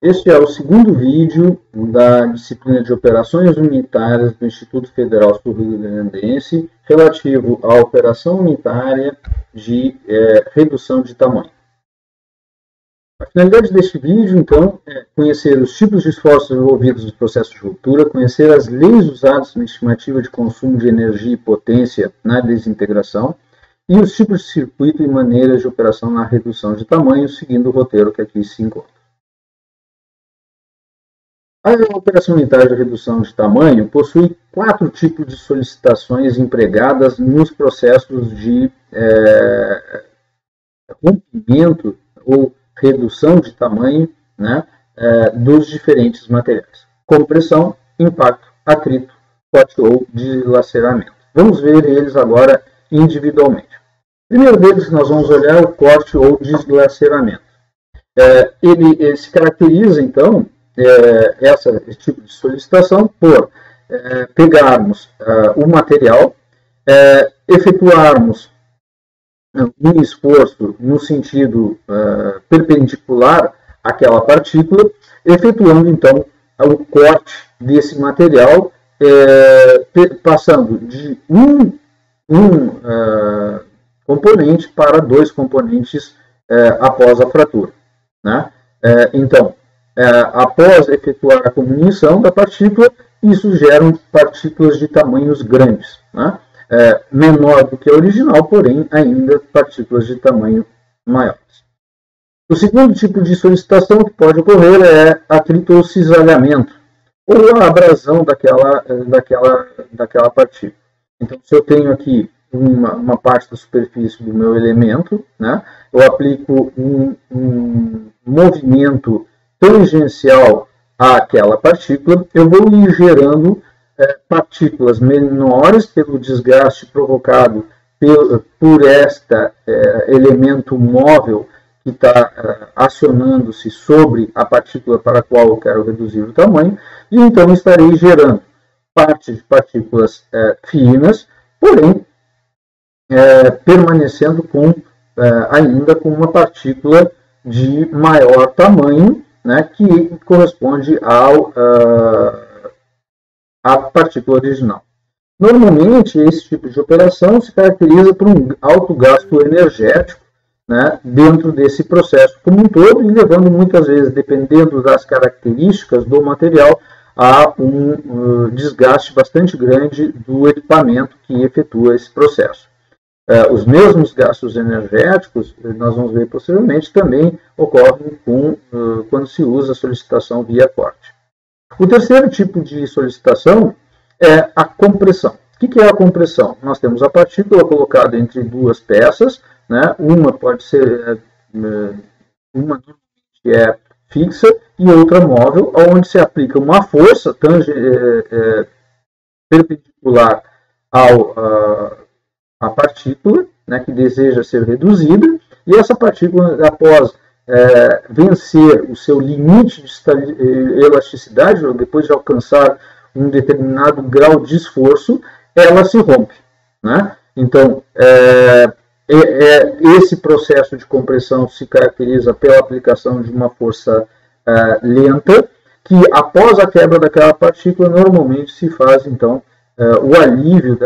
Este é o segundo vídeo da disciplina de Operações Unitárias do Instituto Federal Sul-Rio-Grandense relativo à operação unitária de redução de tamanho. A finalidade deste vídeo, então, é conhecer os tipos de esforços envolvidos no processo de ruptura, conhecer as leis usadas na estimativa de consumo de energia e potência na desintegração e os tipos de circuito e maneiras de operação na redução de tamanho, seguindo o roteiro que aqui se encontra. A operação unitária de redução de tamanho possui 4 tipos de solicitações empregadas nos processos de rompimento ou redução de tamanho, né, dos diferentes materiais: compressão, impacto, atrito, corte ou dilaceramento. Vamos ver eles agora individualmente. Primeiro deles, nós vamos olhar o corte ou dilaceramento. Ele se caracteriza, então, esse tipo de solicitação por pegarmos o material, efetuarmos um esforço no sentido perpendicular àquela partícula, efetuando então o corte desse material, passando de um componente para 2 componentes após a fratura, né? Então, após efetuar a comunição da partícula, isso gera partículas de tamanhos grandes, né? Menor do que a original, porém ainda partículas de tamanho maiores. O segundo tipo de solicitação que pode ocorrer é atrito ou cisalhamento, ou a abrasão daquela partícula. Então, se eu tenho aqui uma parte da superfície do meu elemento, né, eu aplico um movimento tangencial àquela partícula, eu vou ir gerando partículas menores pelo desgaste provocado por este elemento móvel que está acionando-se sobre a partícula para a qual eu quero reduzir o tamanho, e então estarei gerando parte de partículas finas, porém permanecendo ainda com uma partícula de maior tamanho, né, que corresponde à partícula original. Normalmente, esse tipo de operação se caracteriza por um alto gasto energético, né, dentro desse processo como um todo, e levando muitas vezes, dependendo das características do material, a um desgaste bastante grande do equipamento que efetua esse processo. Os mesmos gastos energéticos, nós vamos ver posteriormente, também ocorrem quando se usa a solicitação via corte. O terceiro tipo de solicitação é a compressão. O que é a compressão? Nós temos a partícula colocada entre 2 peças, né? Uma pode ser fixa e outra móvel, onde se aplica uma força perpendicular à partícula, né, que deseja ser reduzida, e essa partícula, após vencer o seu limite de elasticidade, ou depois de alcançar um determinado grau de esforço, ela se rompe, né? Então, esse processo de compressão se caracteriza pela aplicação de uma força lenta, que após a quebra daquela partícula, normalmente se faz, então, o alívio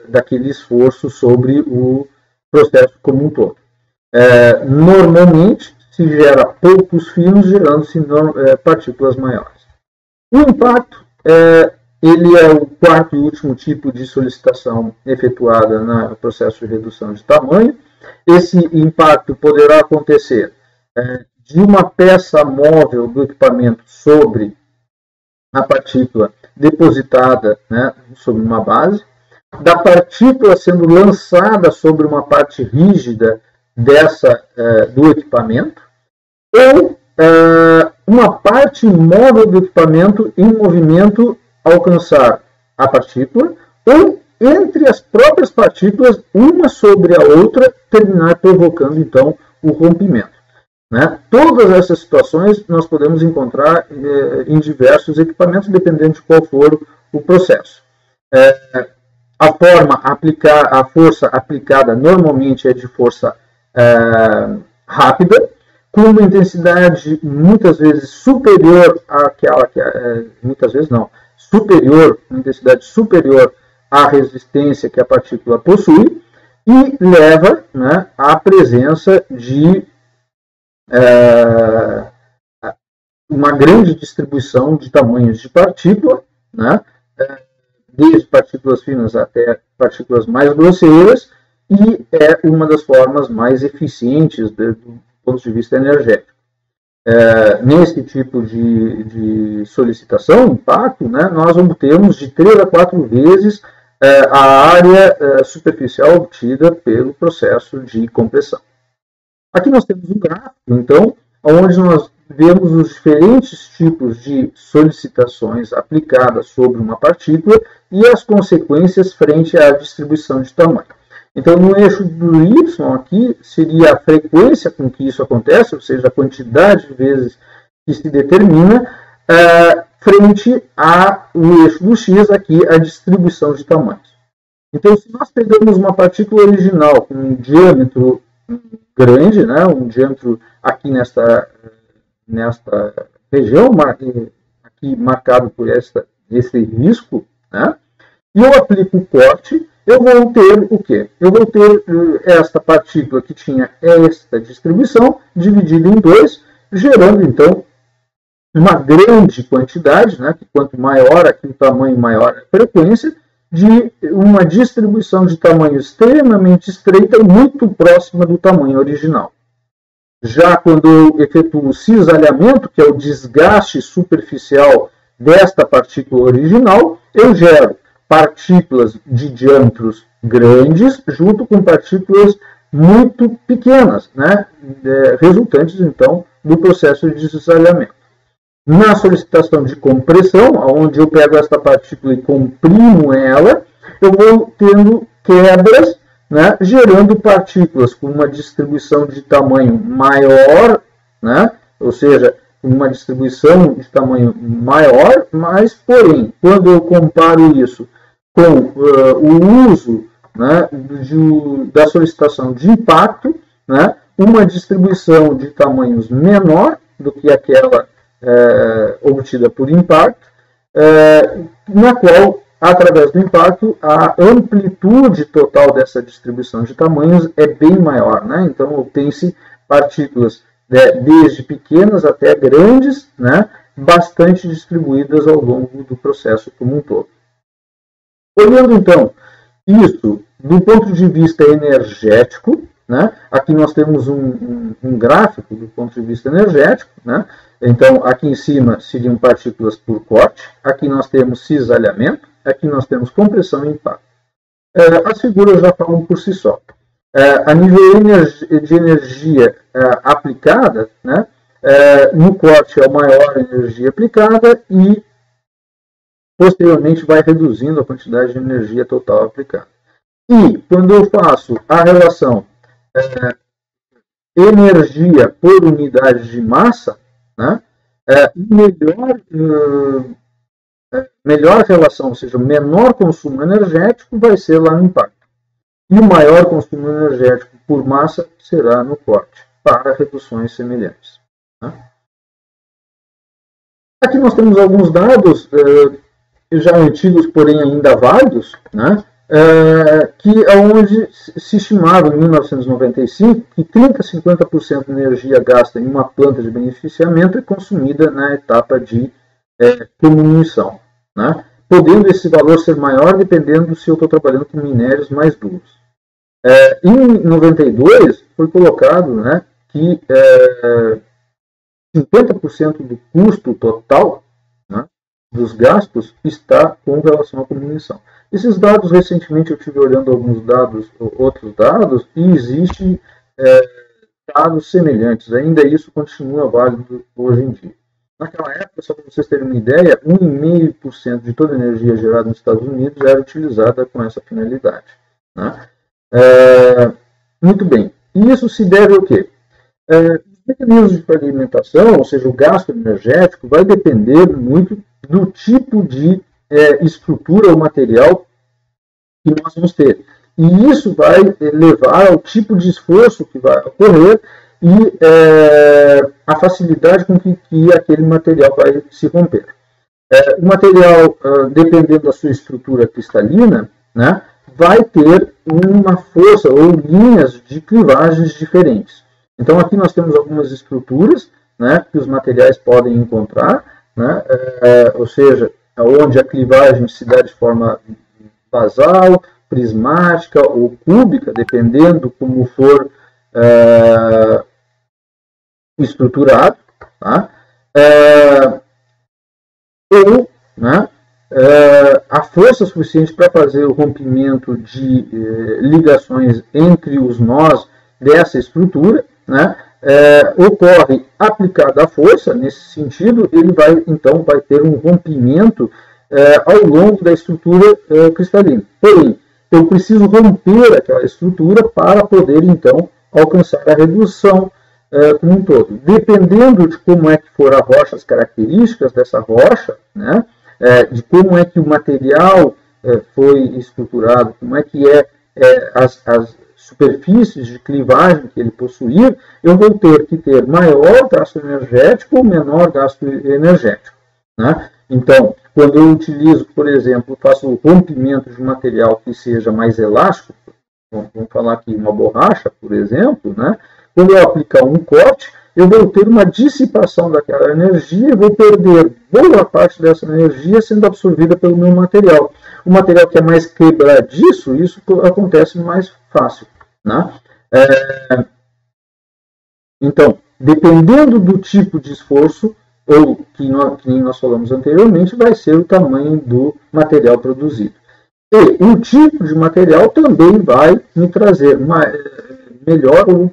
daquele esforço sobre o processo como um todo. Normalmente, se gera poucos fios, gerando-se partículas maiores. O impacto ele é o quarto e último tipo de solicitação efetuada no processo de redução de tamanho. Esse impacto poderá acontecer de uma peça móvel do equipamento sobre a partícula depositada, né, sobre uma base, da partícula sendo lançada sobre uma parte rígida do equipamento, ou uma parte móvel do equipamento em movimento alcançar a partícula, ou entre as próprias partículas, uma sobre a outra, terminar provocando então o rompimento, né? Todas essas situações nós podemos encontrar em diversos equipamentos, dependendo de qual for o processo. A força aplicada normalmente é de força rápida, com uma intensidade muitas vezes superior àquela que muitas vezes não, superior, uma intensidade superior à resistência que a partícula possui, e leva, né, à presença de uma grande distribuição de tamanhos de partícula, né, desde partículas finas até partículas mais grosseiras, e é uma das formas mais eficientes do ponto de vista energético. Nesse tipo de solicitação, impacto, né, nós obtemos de 3 a 4 vezes a área superficial obtida pelo processo de compressão. Aqui nós temos um gráfico, então, onde nós vemos os diferentes tipos de solicitações aplicadas sobre uma partícula e as consequências frente à distribuição de tamanho. Então, no eixo do Y aqui, seria a frequência com que isso acontece, ou seja, a quantidade de vezes que se determina, frente ao eixo do X, aqui, a distribuição de tamanhos. Então, se nós pegamos uma partícula original com um diâmetro grande, né, um diâmetro aqui nesta região, aqui marcado por esse risco, né, e eu aplico o corte, eu vou ter o quê? Eu vou ter esta partícula que tinha esta distribuição dividida em 2, gerando, então, uma grande quantidade, né, que quanto maior aqui o tamanho, maior a frequência, de uma distribuição de tamanho extremamente estreita e muito próxima do tamanho original. Já quando eu efetuo o cisalhamento, que é o desgaste superficial desta partícula original, eu gero partículas de diâmetros grandes junto com partículas muito pequenas, né, resultantes, então, do processo de cisalhamento. Na solicitação de compressão, onde eu pego esta partícula e comprimo ela, eu vou tendo quebras, né, gerando partículas com uma distribuição de tamanho maior, né, ou seja, uma distribuição de tamanho maior, mas, porém, quando eu comparo isso com o uso, né, da solicitação de impacto, né, uma distribuição de tamanhos menor do que aquela obtida por impacto, na qual, através do impacto, a amplitude total dessa distribuição de tamanhos é bem maior, né? Então, obtém-se partículas desde pequenas até grandes, né, bastante distribuídas ao longo do processo como um todo. Olhando, então, isso do ponto de vista energético, né, aqui nós temos um gráfico do ponto de vista energético, né? Então, aqui em cima seriam partículas por corte, aqui nós temos cisalhamento, aqui nós temos compressão e impacto. As figuras já falam por si só. A nível de energia aplicada, né, no corte é a maior energia aplicada e, posteriormente, vai reduzindo a quantidade de energia total aplicada. E, quando eu faço a relação energia por unidade de massa, né, melhor relação, ou seja, menor consumo energético vai ser lá no impacto. E o maior consumo energético por massa será no corte, para reduções semelhantes. Né? Aqui nós temos alguns dados, já antigos, porém ainda válidos, né? Que onde se estimava em 1995 que 30 a 50% da energia gasta em uma planta de beneficiamento é consumida na etapa de comunição, né? Podendo esse valor ser maior dependendo se eu estou trabalhando com minérios mais duros. Em 92 foi colocado, né, que 50% do custo total, né, dos gastos está com relação à comunição. Esses dados, recentemente eu estive olhando outros dados, e existem dados semelhantes. Ainda isso continua válido hoje em dia. Naquela época, só para vocês terem uma ideia, 1,5% de toda a energia gerada nos Estados Unidos era utilizada com essa finalidade. Né? Muito bem. E isso se deve ao quê? Os mecanismos de fragmentação, ou seja, o gasto energético, vai depender muito do tipo de estrutura ou material que nós vamos ter. E isso vai levar ao tipo de esforço que vai ocorrer e a facilidade com que aquele material vai se romper. O material, dependendo da sua estrutura cristalina, né, vai ter uma força ou linhas de clivagens diferentes. Então, aqui nós temos algumas estruturas, né, que os materiais podem encontrar, né, ou seja, onde a clivagem se dá de forma basal, prismática ou cúbica, dependendo como for estruturado, tá? Ou, né, a força suficiente para fazer o rompimento de ligações entre os nós dessa estrutura, né, ocorre aplicada a força. Nesse sentido, ele vai ter um rompimento ao longo da estrutura cristalina. Porém, eu preciso romper aquela estrutura para poder, então, alcançar a redução como um todo. Dependendo de como é que for a rocha, as características dessa rocha, né, de como é que o material foi estruturado, como é que as superfícies de clivagem que ele possuir, eu vou ter que ter maior gasto energético ou menor gasto energético, né? Então, quando eu utilizo, por exemplo, faço o rompimento de um material que seja mais elástico, vamos falar aqui uma borracha, por exemplo, né? Quando eu aplicar um corte, eu vou ter uma dissipação daquela energia e vou perder boa parte dessa energia sendo absorvida pelo meu material. O material que é mais quebradiço, isso acontece mais fácil, né? Então, dependendo do tipo de esforço, ou que nós falamos anteriormente, vai ser o tamanho do material produzido. E o tipo de material também vai me trazer uma melhor ou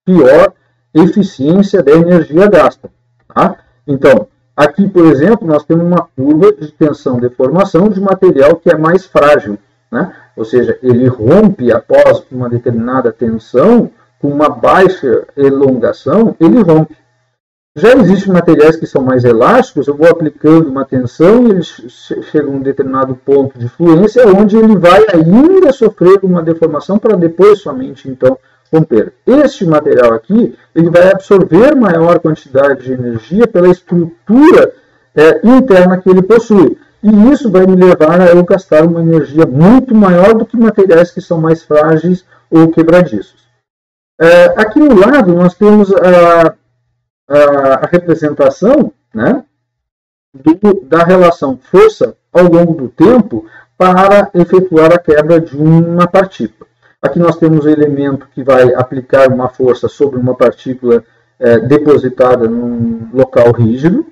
pior eficiência da energia gasta. Tá? Então, aqui, por exemplo, nós temos uma curva de tensão-deformação de material que é mais frágil, né? Ou seja, ele rompe após uma determinada tensão, com uma baixa elongação, ele rompe. Já existem materiais que são mais elásticos, eu vou aplicando uma tensão e ele chega a um determinado ponto de fluência, onde ele vai ainda sofrer uma deformação para depois somente, então, romper. Este material aqui, ele vai absorver maior quantidade de energia pela estrutura interna que ele possui. E isso vai me levar a eu gastar uma energia muito maior do que materiais que são mais frágeis ou quebradiços. Aqui no lado, nós temos a representação, né, da relação força ao longo do tempo para efetuar a quebra de uma partícula. Aqui nós temos o elemento que vai aplicar uma força sobre uma partícula depositada num local rígido.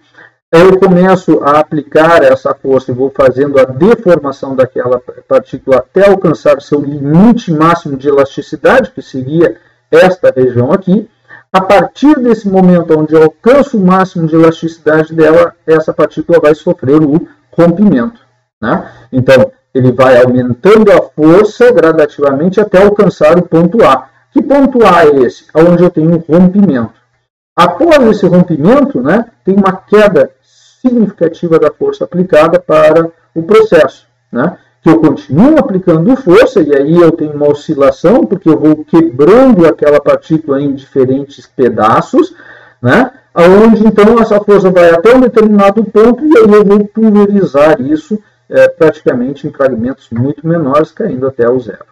Eu começo a aplicar essa força e vou fazendo a deformação daquela partícula até alcançar seu limite máximo de elasticidade, que seria esta região aqui. A partir desse momento onde eu alcanço o máximo de elasticidade dela, essa partícula vai sofrer o rompimento, né? Então, ele vai aumentando a força gradativamente até alcançar o ponto A. Que ponto A é esse? Onde eu tenho um rompimento. Após esse rompimento, né, tem uma queda significativa da força aplicada para o processo, né? Que eu continuo aplicando força, e aí eu tenho uma oscilação, porque eu vou quebrando aquela partícula em diferentes pedaços, né? Onde então essa força vai até um determinado ponto, e aí eu vou pulverizar isso praticamente em fragmentos muito menores, caindo até o zero.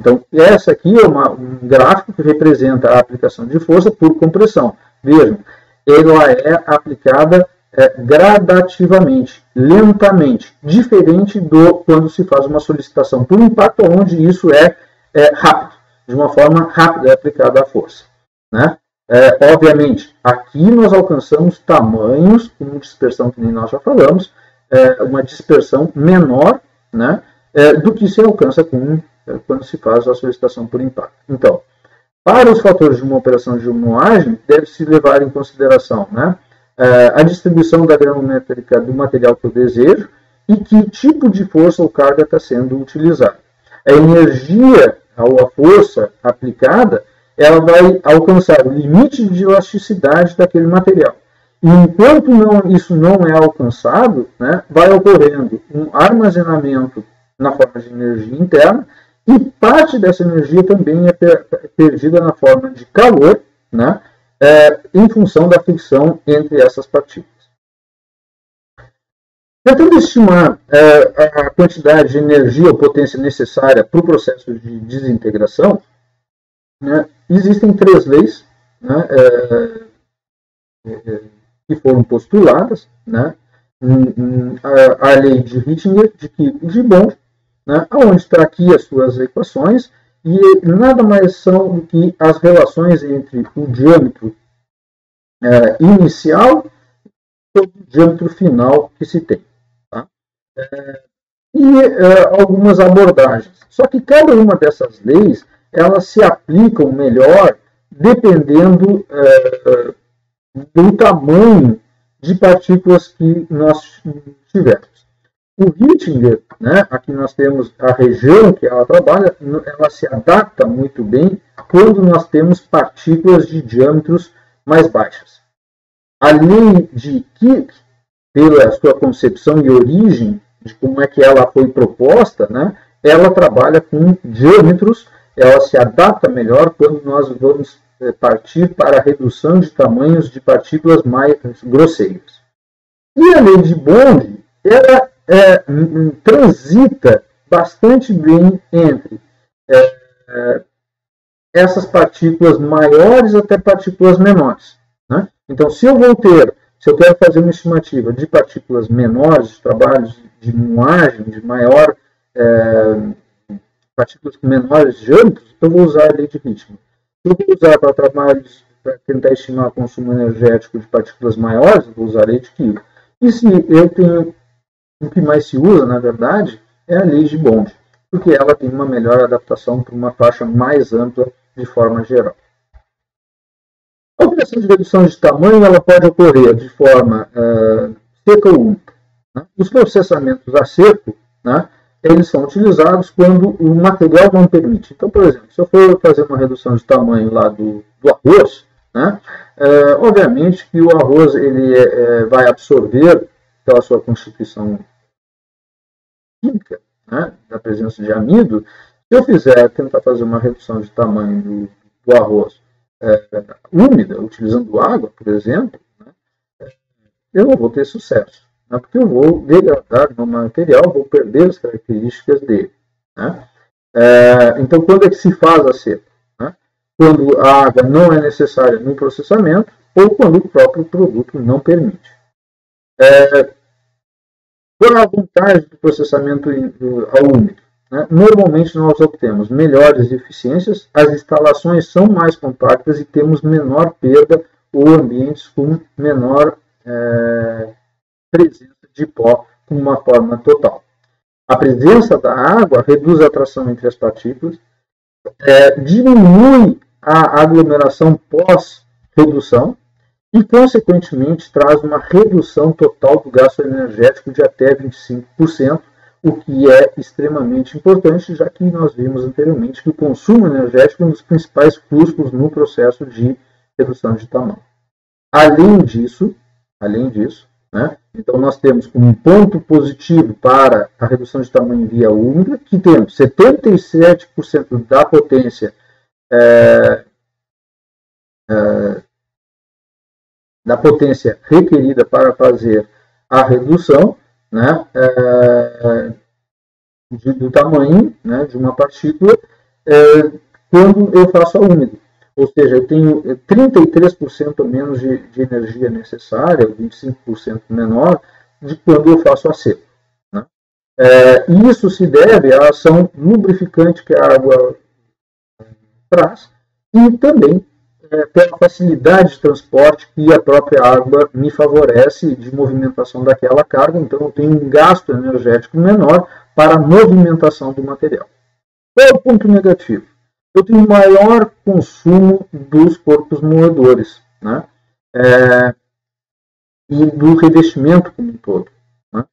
Então, essa aqui é um gráfico que representa a aplicação de força por compressão. Vejam, ela é aplicada gradativamente, lentamente, diferente do quando se faz uma solicitação por impacto, onde isso é rápido, de uma forma rápida é aplicada a força, né? Obviamente, aqui nós alcançamos tamanhos, com dispersão que nem nós já falamos, uma dispersão menor, né, do que se alcança quando se faz a solicitação por impacto. Então, para os fatores de uma operação de moagem, deve-se levar em consideração, né, a distribuição da granulométrica do material que eu desejo e que tipo de força ou carga está sendo utilizada. A energia ou a força aplicada, ela vai alcançar o limite de elasticidade daquele material. E enquanto isso não é alcançado, né, vai ocorrendo um armazenamento na forma de energia interna, e parte dessa energia também é perdida na forma de calor, né, em função da fricção entre essas partículas. Tentando estimar a quantidade de energia ou potência necessária para o processo de desintegração, né, existem 3 leis, né, que foram postuladas, né, a lei de Hittinger, de Kirk e de Bond, né, onde está aqui as suas equações, e nada mais são do que as relações entre o diâmetro inicial e o diâmetro final que se tem. Tá? E algumas abordagens. Só que cada uma dessas leis, elas se aplicam melhor dependendo do tamanho de partículas que nós tivermos. O Hittinger, né, aqui nós temos a região que ela trabalha, ela se adapta muito bem quando nós temos partículas de diâmetros mais baixas. A lei de Kirk, pela sua concepção e origem de como é que ela foi proposta, né, ela trabalha com diâmetros, ela se adapta melhor quando nós vamos partir para a redução de tamanhos de partículas mais grosseiras. E a lei de Bond, ela transita bastante bem entre essas partículas maiores até partículas menores. Né? Então, se eu quero fazer uma estimativa de partículas menores, de trabalhos de moagem, de maior, partículas com menores diâmetros, eu vou usar a lei de Hittinger. Se eu vou usar para trabalhos, para tentar estimar o consumo energético de partículas maiores, eu vou usar a lei de Kirk. E se eu tenho, o que mais se usa, na verdade, é a lei de Bond, porque ela tem uma melhor adaptação para uma faixa mais ampla de forma geral. A operação de redução de tamanho ela pode ocorrer de forma seca ou úmida. Né? Os processamentos a seco, né, eles são utilizados quando o material não permite. Então, por exemplo, se eu for fazer uma redução de tamanho lá do arroz, né, obviamente que o arroz ele vai absorver pela sua constituição química, né, da presença de amido. Se eu tentar fazer uma redução de tamanho do arroz úmida, utilizando água, por exemplo, né, eu não vou ter sucesso. Porque eu vou degradar no material, vou perder as características dele. Né? Então, quando é que se faz a seca? Né? Quando a água não é necessária no processamento ou quando o próprio produto não permite. Qual a vantagem do processamento ao úmido? Né? Normalmente nós obtemos melhores eficiências, as instalações são mais compactas e temos menor perda ou ambientes com menor presença de pó com uma forma total. A presença da água reduz a atração entre as partículas, diminui a aglomeração pós-redução e, consequentemente, traz uma redução total do gasto energético de até 25%, o que é extremamente importante, já que nós vimos anteriormente que o consumo energético é um dos principais custos no processo de redução de tamanho. Além disso, né, então nós temos como um ponto positivo para a redução de tamanho via úmida, que temos 77% da potência requerida para fazer a redução, né, do tamanho, né, de uma partícula quando eu faço a úmida. Ou seja, eu tenho 33% menos de energia necessária, 25% menor, de quando eu faço a seco. Né? Isso se deve à ação lubrificante que a água traz e também pela facilidade de transporte que a própria água me favorece de movimentação daquela carga. Então, eu tenho um gasto energético menor para a movimentação do material. Qual é o ponto negativo? Eu tenho maior consumo dos corpos moedores, né? E do revestimento como um todo. Né?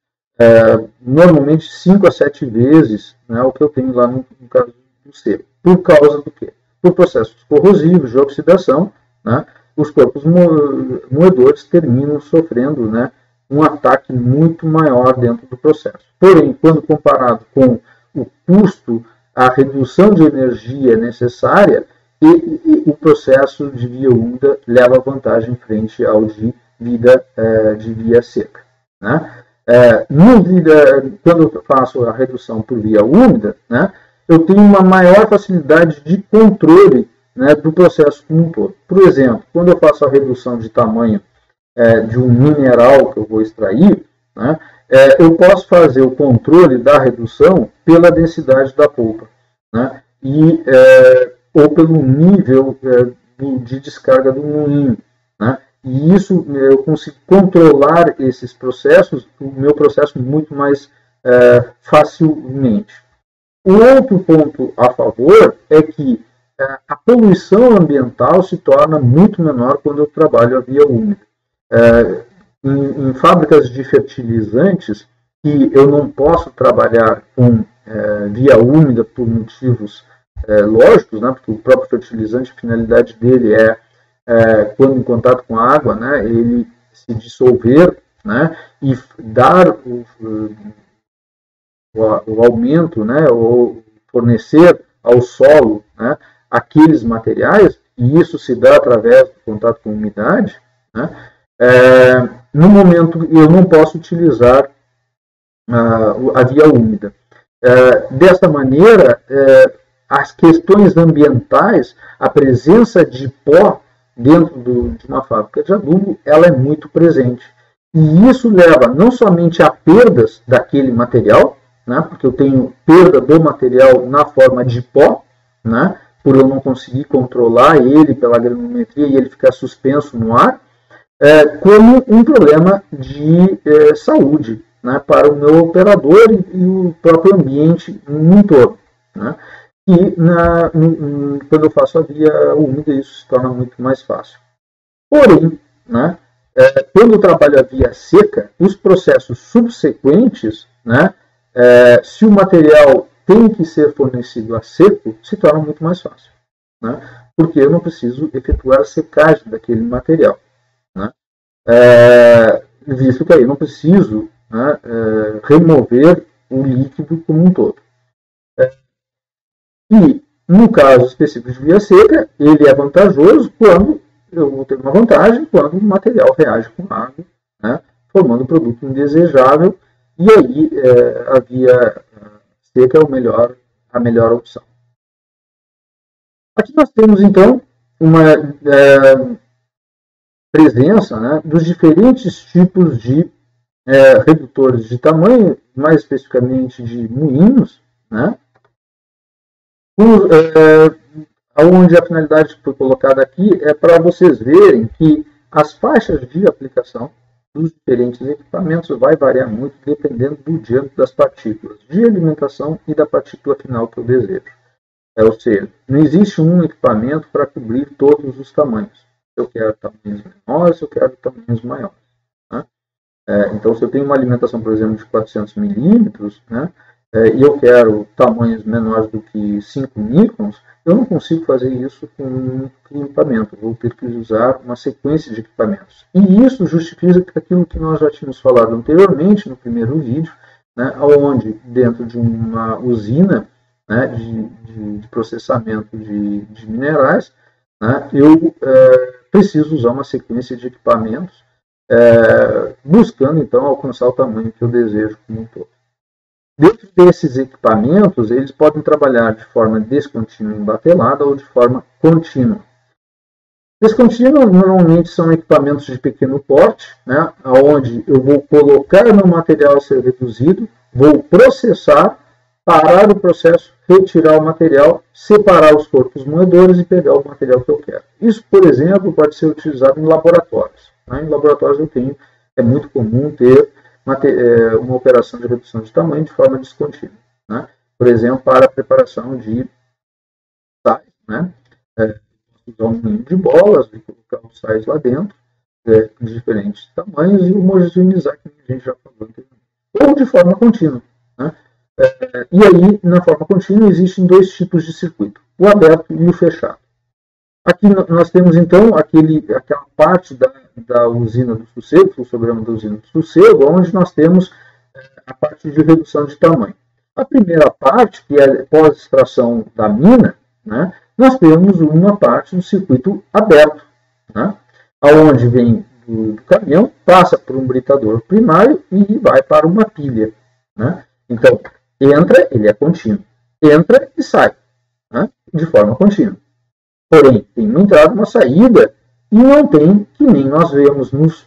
Normalmente 5 a 7 vezes, né, o que eu tenho lá no caso do seco. Por causa do quê? Por processos corrosivos de oxidação, né, os corpos moedores terminam sofrendo, né, um ataque muito maior dentro do processo. Porém, quando comparado com o custo, a redução de energia necessária, e o processo de via úmida leva vantagem frente ao de via seca, né? Quando eu faço a redução por via úmida, né, eu tenho uma maior facilidade de controle, né, do processo como um todo. Por exemplo, quando eu faço a redução de tamanho de um mineral que eu vou extrair, né, eu posso fazer o controle da redução pela densidade da polpa, né, ou pelo nível de descarga do moinho, né, e isso eu consigo controlar esses processos, o meu processo muito mais facilmente. O outro ponto a favor é que a poluição ambiental se torna muito menor quando eu trabalho a via úmida. Em fábricas de fertilizantes, que eu não posso trabalhar com via úmida por motivos lógicos, né, porque o próprio fertilizante, a finalidade dele quando em contato com a água, né, ele se dissolver, né, e dar o aumento, né, ou fornecer ao solo, né, aqueles materiais, e isso se dá através do contato com a umidade, né, no momento eu não posso utilizar a via úmida. Dessa maneira, as questões ambientais, a presença de pó dentro de uma fábrica de adubo, ela é muito presente. E isso leva não somente a perdas daquele material, né, porque eu tenho perda do material na forma de pó, né, por eu não conseguir controlar ele pela granulometria e ele ficar suspenso no ar, como um problema de saúde, né, para o meu operador e o próprio ambiente no entorno, né. E quando eu faço a via úmida, isso se torna muito mais fácil. Porém, né, quando eu trabalho a via seca, os processos subsequentes, né, se o material tem que ser fornecido a seco, se torna muito mais fácil, né, porque eu não preciso efetuar a secagem daquele material, né, visto que aí eu não preciso, né, remover o líquido como um todo. E, no caso específico de via seca, ele é vantajoso quando eu vou ter uma vantagem, quando o material reage com água, né, formando um produto indesejável, e aí a via seca é a melhor opção. Aqui nós temos, então, uma presença, né, dos diferentes tipos de redutores de tamanho, mais especificamente de moinhos, né, onde a finalidade que foi colocada aqui é para vocês verem que as faixas de aplicação dos diferentes equipamentos vai variar muito dependendo do diâmetro das partículas de alimentação e da partícula final que eu desejo. Ou seja, não existe um equipamento para cobrir todos os tamanhos. Se eu quero tamanhos menores, se eu quero tamanhos maiores, né? Então, se eu tenho uma alimentação, por exemplo, de 400 milímetros, né, e eu quero tamanhos menores do que 5 microns, eu não consigo fazer isso com um equipamento. Vou ter que usar uma sequência de equipamentos. E isso justifica aquilo que nós já tínhamos falado anteriormente no primeiro vídeo, né, onde dentro de uma usina, né, de processamento de minerais, né, eu preciso usar uma sequência de equipamentos, buscando então alcançar o tamanho que eu desejo como um todo. Dentro desses equipamentos, eles podem trabalhar de forma descontínua embatelada ou de forma contínua. Descontínua normalmente são equipamentos de pequeno porte, né, onde eu vou colocar meu material a ser reduzido, vou processar, parar o processo, retirar o material, separar os corpos moedores e pegar o material que eu quero. Isso, por exemplo, pode ser utilizado em laboratórios. Né? Em laboratórios é muito comum ter uma operação de redução de tamanho de forma descontínua. Né? Por exemplo, para a preparação de sais, né? Usar um moinho de bolas e colocar os sais lá dentro, de diferentes tamanhos, e homogeneizar, que a gente já falou anteriormente. Ou de forma contínua. Né? E aí, na forma contínua, existem dois tipos de circuito, o aberto e o fechado. Aqui nós temos, então, aquela parte da usina do sossego, fluxograma da usina do sossego, onde nós temos a parte de redução de tamanho. A primeira parte, que é pós-extração da mina, né, nós temos uma parte do circuito aberto, né? Aonde vem do caminhão, passa por um britador primário e vai para uma pilha, né? Então, entra, ele é contínuo. Entra e sai, né? De forma contínua. Porém, tem uma entrada, uma saída, e não tem, que nem nós vemos nos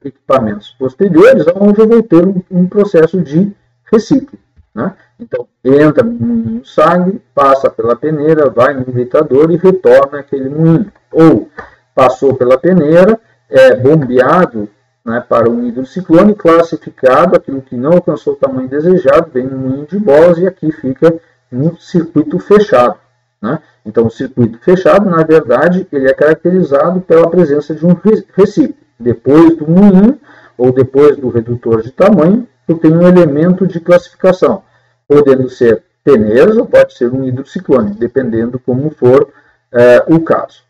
equipamentos posteriores, onde eu vou ter um processo de reciclo, né? Então, entra no moinho, sai, passa pela peneira, vai no britador e retorna aquele moinho. Ou passou pela peneira, é bombeado, né, para um hidrociclone, classificado, aquilo que não alcançou o tamanho desejado, vem no moinho de bolas e aqui fica no circuito fechado, né? Então, o circuito fechado, na verdade, ele é caracterizado pela presença de um recíproco. Depois do moinho, ou depois do redutor de tamanho, eu tenho um elemento de classificação, podendo ser peneiras ou pode ser um hidrociclone, dependendo como for o caso.